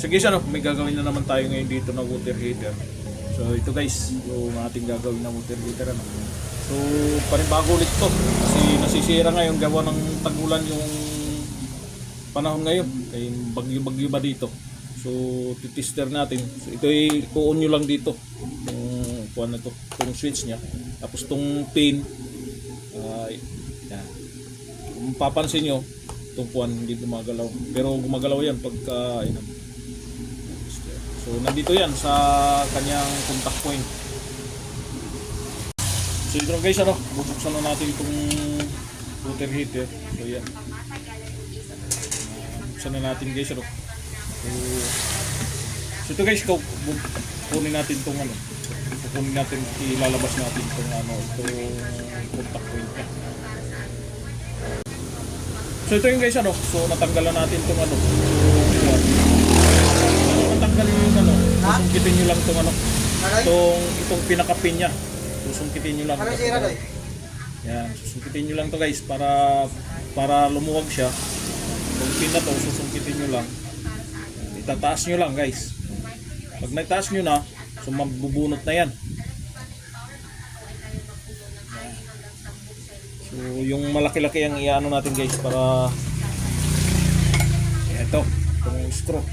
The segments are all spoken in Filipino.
So guys, may gagawin na naman tayo ngayon dito na water heater. So ito guys, yung ating gagawin na water heater. So panibago ulit to kasi nasisira ngayon gawa ng tagulan yung panahon ngayon. Kaya bagyo-bagyo ba dito. So titester natin. So ito ay i-on nyo lang dito. Yung kuha na to, itong switch nya. Tapos itong pin. Yan. Kung papansin nyo, itong kuha hindi gumagalaw. Pero gumagalaw yan pagka so nandito yan sa kanyang contact point. So ito guys, bubuksan na natin itong water heater. So yan, buksan na natin guys. So ito guys, kunin natin itong kunin natin, ilalabas natin itong itong contact point niya. So ito yung guys, so natanggalan natin itong natanggalin yung susungkitin nyo lang itong pinaka-pin nya. Susungkitin nyo lang. Yan, susungkitin nyo lang to guys para lumuwag siya. Itong pin na to, susungkitin nyo lang. Itataas nyo lang guys. Pag naitaas nyo na, so mabubunot na yan. So yung malaki-laki ang iano natin guys para ito, itong screw.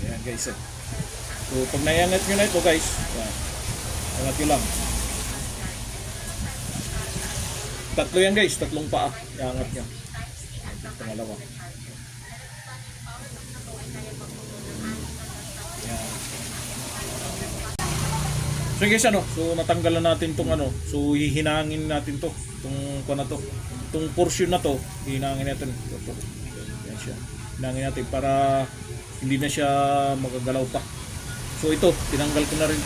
Ayan guys. So pag naiangat nyo na ito guys, angat nyo lang. Tatlo yan guys, tatlong paa. Iangat nyo. Pangalawa. Ayan. So guys, so natanggalan natin tong so hihinangin natin to, itong portion na to, hihinangin natin ito. Yan siya. Hinangin natin para hindi na siya magagalaw pa. So ito, tinanggal ko na rin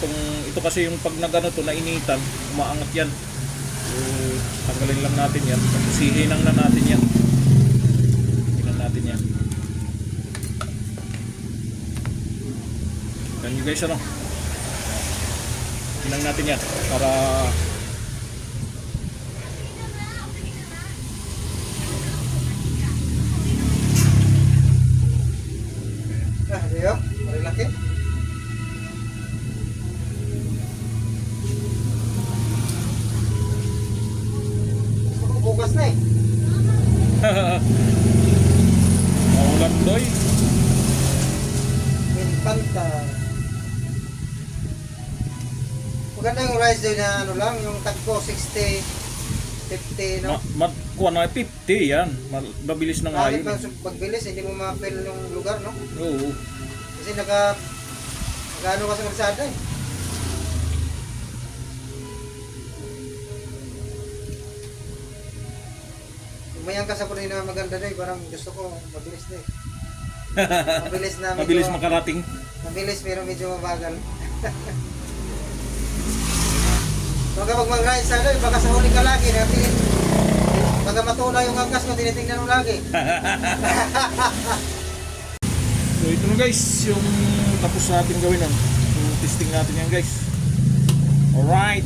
ito kasi yung pag to nainitan, umaangat yan. So tanggalin lang natin yan. Tapos hihinang na natin yan. Hinang natin yan. Yan you guys, hinang natin yan para Ayo, mari laki. Bukas na eh. maulan doy. Panta. Maganda yung rice doy na lang, yung tagpo 60, 50, no? Kuha na 50 yan. Mabilis na nga yun. Pagbilis, hindi mo ma-fill yung lugar, no? Oo. Kasi nag-ano ka sa magsada eh. Umayang ka sa kunin na maganda na eh. Parang gusto ko, mabilis na eh. Mabilis na. Mabilis makarating. Mabilis pero medyo mabagal. So kapag mag-ride sa baka sa huli ka lagi. Baka matula yung angkas mo, tinitingnan mo lagi. So ito na guys, yung tapos natin gawin So testing natin yan guys. Alright.